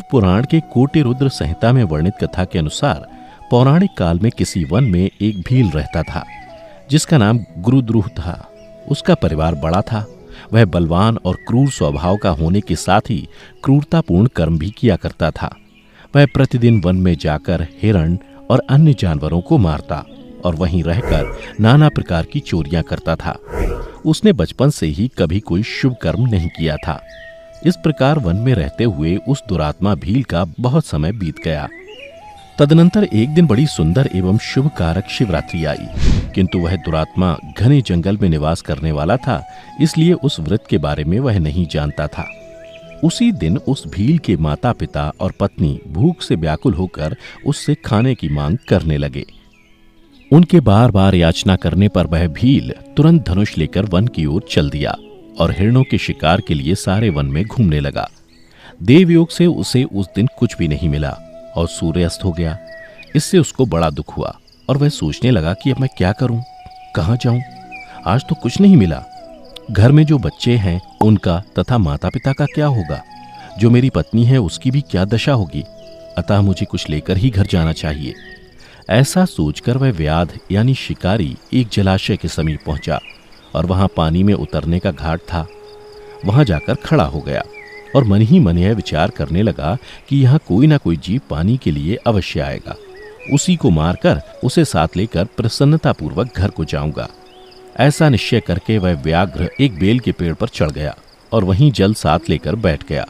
पुराण के कोटि रुद्र संहिता में वर्णित कथा के अनुसार पौराणिक काल में किसी वन में एक भील रहता था जिसका नाम गुरुद्रुह था। उसका परिवार बड़ा था। वह बलवान और क्रूर स्वभाव का होने के साथ ही क्रूरतापूर्ण कर्म भी किया करता था। वह प्रतिदिन वन में जाकर हिरण और अन्य जानवरों को मारता और वहीं रहकर नाना प्रकार की चोरियां करता था। उसने बचपन से ही कभी कोई शुभ कर्म नहीं किया था। इस प्रकार वन में रहते हुए उस दुरात्मा भील का बहुत समय बीत गया। तदनंतर एक दिन बड़ी सुंदर एवं शुभ कारक शिवरात्रि आई, किंतु वह दुरात्मा घने जंगल में निवास करने वाला था, इसलिए उस व्रत के बारे में वह नहीं जानता था। उसी दिन उस भील के माता पिता और पत्नी भूख से व्याकुल होकर उससे खाने की मांग करने लगे। उनके बार बार याचना करने पर वह भील तुरंत धनुष लेकर वन की ओर चल दिया और हिरणों के शिकार के लिए सारे वन में घूमने लगा। देवयोग से उसे उस दिन कुछ भी नहीं मिला और सूर्यास्त हो गया। इससे उसको बड़ा दुख हुआ और वह सोचने लगा कि अब मैं क्या करूं, कहां जाऊं। आज तो कुछ नहीं मिला। घर में जो बच्चे हैं उनका तथा माता पिता का क्या होगा। जो मेरी पत्नी है उसकी भी क्या दशा होगी। अतः मुझे कुछ लेकर ही घर जाना चाहिए। ऐसा सोचकर वह व्याध यानी शिकारी एक जलाशय के समीप पहुंचा और वहां पानी में उतरने का घाट था। वहां जाकर खड़ा हो गया और मन ही मन यह विचार करने लगा कि यहाँ कोई ना कोई जीव पानी के लिए अवश्य आएगा। उसी को मारकर उसे साथ लेकर प्रसन्नतापूर्वक घर को जाऊंगा। ऐसा निश्चय करके वह व्याघ्र एक बेल के पेड़ पर चढ़ गया और वहीं जल साथ लेकर बैठ गया।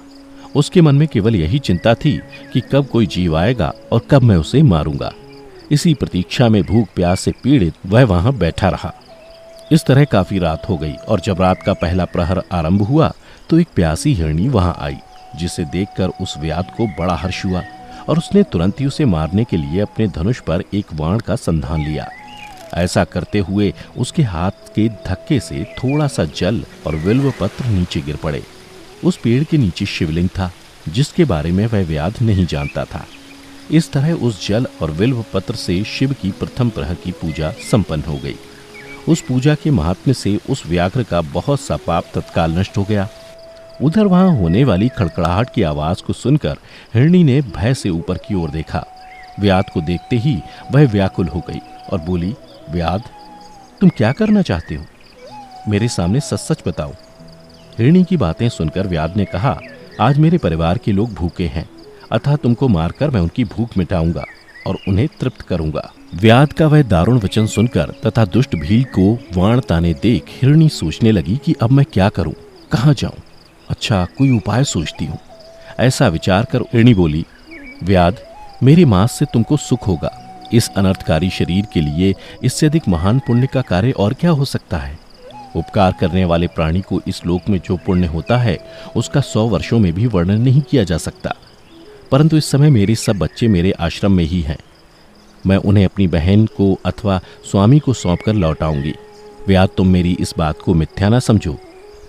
उसके मन में केवल यही चिंता थी कि कब कोई जीव आएगा और कब मैं उसे मारूंगा। इसी प्रतीक्षा में भूख प्यास से पीड़ित वह वहां बैठा रहा। इस तरह काफी रात हो गई और जब रात का पहला प्रहर आरंभ हुआ तो एक प्यासी हिरणी वहां आई, जिसे देखकर उस व्याध को बड़ा हर्ष हुआ और उसने तुरंत ही उसे मारने के लिए अपने धनुष पर एक बाण का संधान लिया। ऐसा करते हुए उसके हाथ के धक्के से थोड़ा सा जल और बिल्व पत्र नीचे गिर पड़े। उस पेड़ के नीचे शिवलिंग था जिसके बारे में वह व्याध नहीं जानता था। इस तरह उस जल और बिल्व पत्र से शिव की प्रथम प्रहर की पूजा संपन्न हो गई। उस पूजा के महात्म्य से उस व्याघ्र का बहुत सा पाप तत्काल नष्ट हो गया। उधर वहां होने वाली खड़खड़ाहट की आवाज को सुनकर हिरणी ने भय से ऊपर की ओर देखा। व्याध को देखते ही वह व्याकुल हो गई और बोली, व्याध, तुम क्या करना चाहते हो? मेरे सामने सच सच बताओ। हिरणी की बातें सुनकर व्याध ने कहा, आज मेरे परिवार के लोग भूखे हैं, अतः तुमको मारकर मैं उनकी भूख मिटाऊंगा और उन्हें तृप्त करूंगा। व्याध का वह दारुण वचन सुनकर तथा दुष्ट भील को वाण ताने देख हिरणी सोचने लगी कि अब मैं क्या करूं, कहां जाऊं। अच्छा, कोई उपाय सोचती हूं। ऐसा विचार कर हिरणी बोली, व्याध, मेरे मांस से तुमको सुख होगा। इस अनर्थकारी शरीर के लिए इससे अधिक महान पुण्य का कार्य और क्या हो सकता है। उपकार करने वाले प्राणी को इस लोक में जो पुण्य होता है उसका 100 वर्षों में भी वर्णन नहीं किया जा सकता। परंतु इस समय मेरे सब बच्चे मेरे आश्रम में ही हैं। मैं उन्हें अपनी बहन को अथवा स्वामी को सौंपकर लौटाऊंगी। व्याध, तुम मेरी इस बात को मिथ्या न समझो।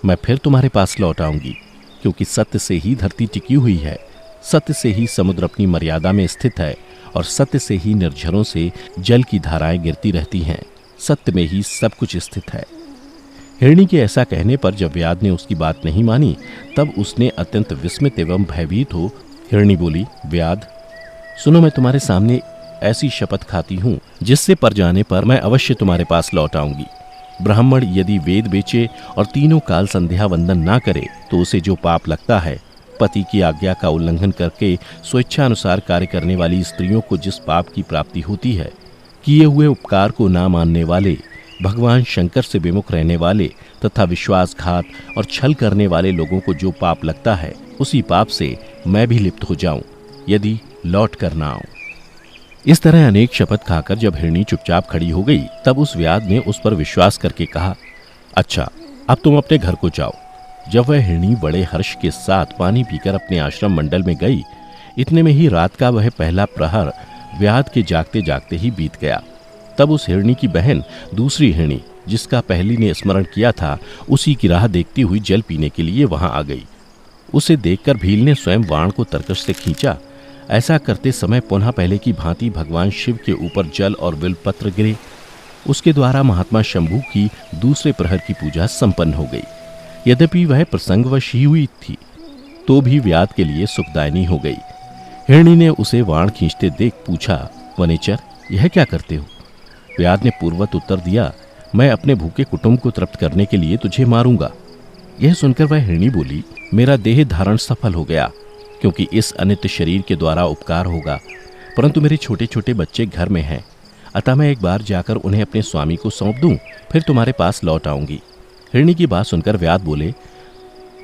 मैं फिर तुम्हारे पास लौट आऊंगी, क्योंकि सत्य से ही धरती टिकी हुई है, सत्य से ही समुद्र अपनी मर्यादा में स्थित है और सत्य से ही निर्झरों से जल की धाराएं गिरती रहती हैं। सत्य में ही सब कुछ स्थित है। हिरणी के ऐसा कहने पर जब व्याध ने उसकी बात नहीं मानी तब उसने अत्यंत विस्मित एवं भयभीत हो हिरणी बोली, व्याध, सुनो, मैं तुम्हारे सामने ऐसी शपथ खाती हूं जिससे पर जाने पर मैं अवश्य तुम्हारे पास लौट आऊंगी। ब्राह्मण यदि वेद बेचे और तीनों काल संध्या वंदन ना करे तो उसे जो पाप लगता है, पति की आज्ञा का उल्लंघन करके स्वेच्छानुसार कार्य करने वाली स्त्रियों को जिस पाप की प्राप्ति होती है, किए हुए उपकार को ना मानने वाले, भगवान शंकर से विमुख रहने वाले तथा विश्वासघात और छल करने वाले लोगों को जो पाप लगता है, उसी पाप से मैं भी लिप्त हो जाऊं यदि लौट कर ना आऊं। इस तरह अनेक शपथ खाकर जब हिरणी चुपचाप खड़ी हो गई तब उस व्याध ने उस पर विश्वास करके कहा, अच्छा, अब तुम अपने घर को जाओ। जब वह हिरणी बड़े हर्ष के साथ पानी पीकर अपने आश्रम मंडल में गई, इतने में ही रात का वह पहला प्रहर व्याध के जागते जागते ही बीत गया। तब उस हिरणी की बहन दूसरी हिरणी, जिसका पहली ने स्मरण किया था, उसी की राह देखती हुई जल पीने के लिए वहां आ गई। उसे देखकर भील ने स्वयं बाण को तरकश से खींचा। ऐसा करते समय पुनः पहले की भांति भगवान शिव के ऊपर जल और बिल्वपत्र गिरे। उसके द्वारा महात्मा शंभू की दूसरे प्रहर की पूजा संपन्न हो गई। यद्यपि वह प्रसंगवश ही हुई थी तो भी व्याध के लिए सुखदायिनी हो गई। हिरणी ने उसे वाण खींचते देख पूछा, वनेचर, यह क्या करते हो? व्याध ने पूर्वत उत्तर दिया, मैं अपने भूखे कुटुंब को तृप्त करने के लिए तुझे मारूंगा। यह सुनकर वह हिरणी बोली, मेरा देह धारण सफल हो गया, क्योंकि इस अनित्य शरीर के द्वारा उपकार होगा, परंतु मेरे छोटे छोटे बच्चे घर में हैं, अतः मैं एक बार जाकर उन्हें अपने स्वामी को सौंप दूं, फिर तुम्हारे पास लौट आऊंगी। हिरणी की बात सुनकर व्याध बोले,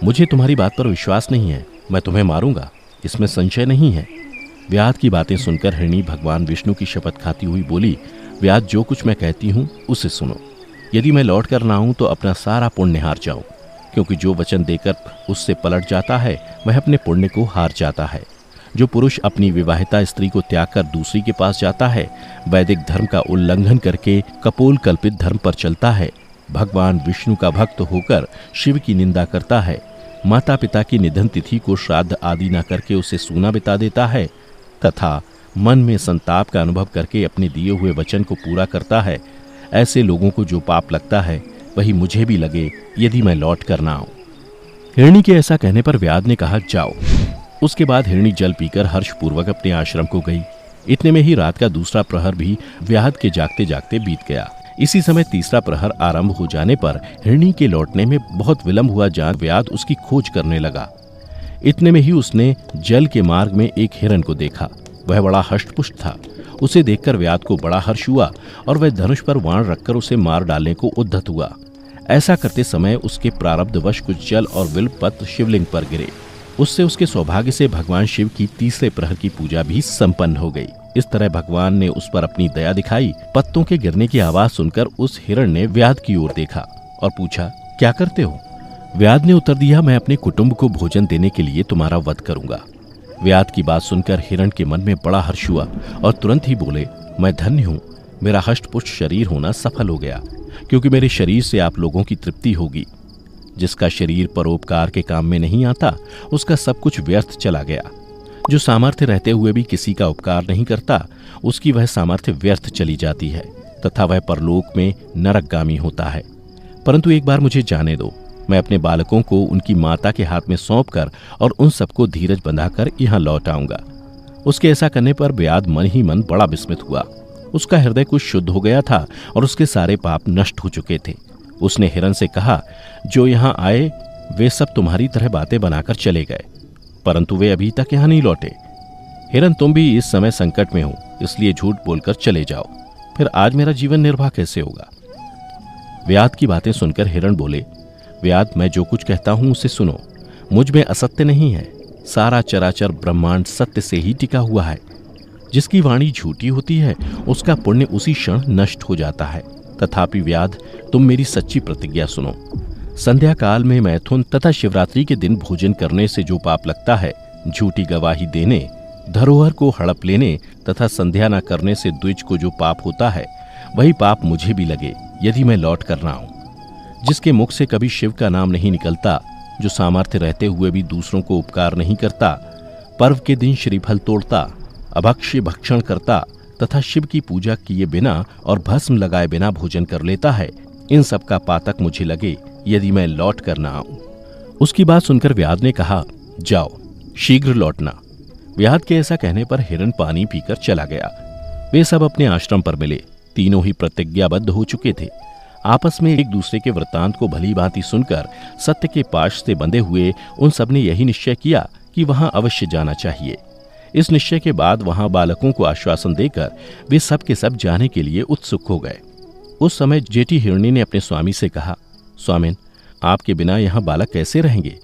मुझे तुम्हारी बात पर विश्वास नहीं है, मैं तुम्हें मारूंगा, इसमें संशय नहीं है। व्याध की बातें सुनकर हिरणी भगवान विष्णु की शपथ खाती हुई बोली, व्याध, जो कुछ मैं कहती हूँ उसे सुनो। यदि मैं लौट कर ना आऊं तो अपना सारा पुण्य हार जाऊं, क्योंकि जो वचन देकर उससे पलट जाता है वह अपने पुण्य को हार जाता है। जो पुरुष अपनी विवाहिता स्त्री को त्याग कर दूसरी के पास जाता है, वैदिक धर्म का उल्लंघन करके कपोल कल्पित धर्म पर चलता है, भगवान विष्णु का भक्त होकर शिव की निंदा करता है, माता पिता की निधन तिथि को श्राद्ध आदि न करके उसे सूना बिता देता है, तथा मन में संताप का अनुभव करके अपने दिए हुए वचन को पूरा करता है, ऐसे लोगों को जो पाप लगता है वही मुझे भी लगे, यदि मैं लौट कर ना आऊं। हिरणी के ऐसा कहने पर व्याध ने कहा, जाओ। उसके बाद हिरणी जल पीकर हर्षपूर्वक अपने आश्रम को गई। इतने में ही रात का दूसरा प्रहर भी व्याध के जागते जागते बीत गया। इसी समय तीसरा प्रहर आरंभ हो जाने पर हिरणी के लौटने में बहुत विलंब हुआ जान व्याध उसकी खोज करने लगा। इतने में ही उसने जल के मार्ग में एक हिरण को देखा। वह बड़ा हष्टपुष्ट था। उसे देखकर व्याध को बड़ा हर्ष हुआ और वह धनुष पर वाण रखकर उसे मार डालने को उद्यत हुआ। ऐसा करते समय उसके प्रारब्धवश कुछ जल और बिल्व पत्र शिवलिंग पर गिरे। उससे उसके सौभाग्य से भगवान शिव की तीसरे प्रहर की पूजा भी संपन्न हो गई। इस तरह भगवान ने उस पर अपनी दया दिखाई। पत्तों के गिरने की आवाज सुनकर उस हिरण ने व्याध की ओर देखा और पूछा, क्या करते हो? व्याध ने उत्तर दिया, मैं अपने कुटुंब को भोजन देने के लिए तुम्हारा वध करूंगा। व्याध की बात सुनकर हिरण के मन में बड़ा हर्ष हुआ और तुरंत ही बोले, मैं धन्य हूं, मेरा हष्टपुष्ट शरीर होना सफल हो गया, क्योंकि मेरे शरीर से आप लोगों की तृप्ति होगी। जिसका शरीर परोपकार के काम में नहीं आता, उसका सब कुछ व्यर्थ चला गया। जो सामर्थ्य रहते हुए भी किसी का उपकार नहीं करता, उसकी वह सामर्थ्य व्यर्थ चली जाती है तथा वह परलोक में नरकगामी होता है। परंतु एक बार मुझे जाने दो, मैं अपने बालकों को उनकी माता के हाथ में सौंपकर और उन सबको धीरज बंधाकर यहाँ लौट आऊंगा। उसके ऐसा करने पर व्याध मन ही मन बड़ा विस्मित हुआ। उसका हृदय कुछ शुद्ध हो गया था और उसके सारे पाप नष्ट हो चुके थे। उसने हिरण से कहा, जो यहाँ आए वे सब तुम्हारी तरह बातें बनाकर चले गए, परंतु वे अभी तक यहाँ नहीं लौटे। हिरण, तुम भी इस समय संकट में हो, इसलिए झूठ बोलकर चले जाओ, फिर आज मेरा जीवन निर्वाह कैसे होगा? व्याध की बातें सुनकर हिरण बोले, व्याध, मैं जो कुछ कहता हूं उसे सुनो। मुझ में असत्य नहीं है। सारा चराचर ब्रह्मांड सत्य से ही टिका हुआ है। जिसकी वाणी झूठी होती है उसका पुण्य उसी क्षण नष्ट हो जाता है। तथापि व्याध, तुम मेरी सच्ची प्रतिज्ञा सुनो। संध्या काल में मैथुन तथा शिवरात्रि के दिन भोजन करने से जो पाप लगता है, झूठी गवाही देने, धरोहर को हड़प लेने तथा संध्या न करने से द्विज को जो पाप होता है, वही पाप मुझे भी लगे, यदि मैं लौट कर ना आऊं। जिसके मुख से कभी शिव का नाम नहीं निकलता, जो सामर्थ्य रहते हुए भी दूसरों को उपकार नहीं करता, पर्व के दिन श्रीफल तोड़ता, अभक्ष्य भक्षण करता तथा शिव की पूजा किए बिना और भस्म लगाए बिना भोजन कर लेता है, इन सब का पातक मुझे लगे, यदि मैं लौट कर ना आऊं। उसकी बात सुनकर व्याध ने कहा, जाओ, शीघ्र लौटना। व्याध के ऐसा कहने पर हिरण पानी पीकर चला गया। वे सब अपने आश्रम पर मिले। तीनों ही प्रतिज्ञाबद्ध हो चुके थे। आपस में एक दूसरे के वृत्तांत को भली भांति सुनकर सत्य के पाश से बंधे हुए उन सब ने यही निश्चय किया कि वहां अवश्य जाना चाहिए। इस निश्चय के बाद वहां बालकों को आश्वासन देकर वे सब के सब जाने के लिए उत्सुक हो गए। उस समय जेठी हिरणी ने अपने स्वामी से कहा, स्वामिन, आपके बिना यहाँ बालक कैसे रहेंगे?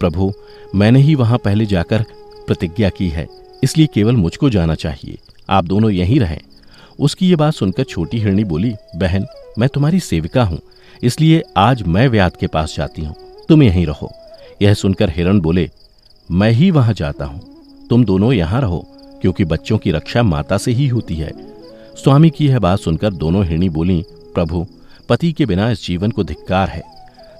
प्रभु, मैंने ही वहां पहले जाकर प्रतिज्ञा की है, इसलिए केवल मुझको जाना चाहिए, आप दोनों यहीं रहें। उसकी ये बात सुनकर छोटी हिरणी बोली, बहन, मैं तुम्हारी सेविका हूं, इसलिए आज मैं व्याध के पास जाती हूं, तुम यहीं रहो। यह सुनकर हिरण बोले, मैं ही वहां जाता हूं, तुम दोनों यहां रहो, क्योंकि बच्चों की रक्षा माता से ही होती है। स्वामी की यह बात सुनकर दोनों हिरणी बोली, प्रभु, पति के बिना इस जीवन को धिक्कार है।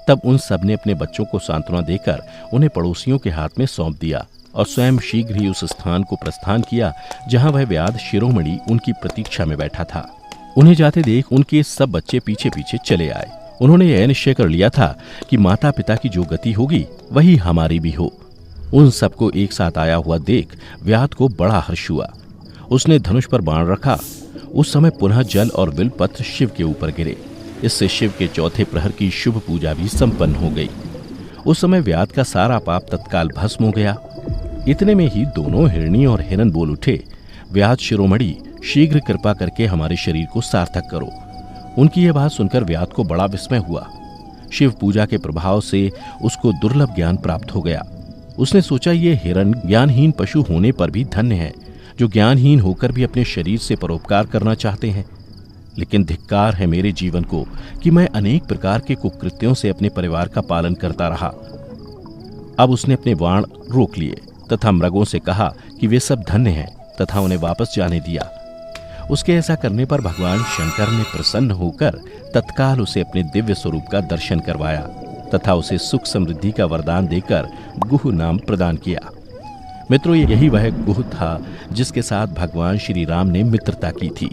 तब उन सब ने अपने बच्चों को सांत्वना देकर उन्हें पड़ोसियों के हाथ में सौंप दिया और स्वयं शीघ्र ही उस स्थान को प्रस्थान किया जहां वह व्याध शिरोमणि उनकी प्रतीक्षा में बैठा था। उन्हें जाते देख उनके सब बच्चे पीछे पीछे चले आए। उन्होंने यह निश्चय कर लिया था कि माता पिता की जो गति होगी वही हमारी भी हो। उन सबको एक साथ आया हुआ देख व्याध को बड़ा हर्ष हुआ। उसने धनुष पर बाण रखा। उस समय पुनः जल और बिलपत्र शिव के ऊपर गिरे। इससे शिव के चौथे प्रहर की शुभ पूजा भी संपन्न हो गई। उस समय व्याध का सारा पाप तत्काल भस्म हो गया। इतने में ही दोनों हिरणी और हिरन बोल उठे, व्याध शिरोमणि, शीघ्र कृपा करके हमारे शरीर को सार्थक करो। उनकी यह बात सुनकर व्याध को बड़ा विस्मय हुआ। शिव पूजा के प्रभाव से उसको दुर्लभ ज्ञान प्राप्त हो गया। उसने सोचा, ये हिरन ज्ञानहीन पशु होने पर भी धन्य है, जो ज्ञानहीन होकर भी अपने शरीर से परोपकार करना चाहते हैं। लेकिन धिक्कार है मेरे जीवन को कि मैं अनेक प्रकार के कुकृत्यों से अपने परिवार का पालन करता रहा। अब उसने अपने बाण रोक लिए तथा मृगों से कहा कि वे सब धन्य हैं तथा उन्हें वापस जाने दिया। उसके ऐसा करने पर भगवान शंकर ने प्रसन्न होकर तत्काल उसे अपने दिव्य स्वरूप का दर्शन करवाया तथा उसे सुख समृद्धि का वरदान देकर गुह नाम प्रदान किया। मित्रों, यही वह गुह था जिसके साथ भगवान श्री राम ने मित्रता की थी।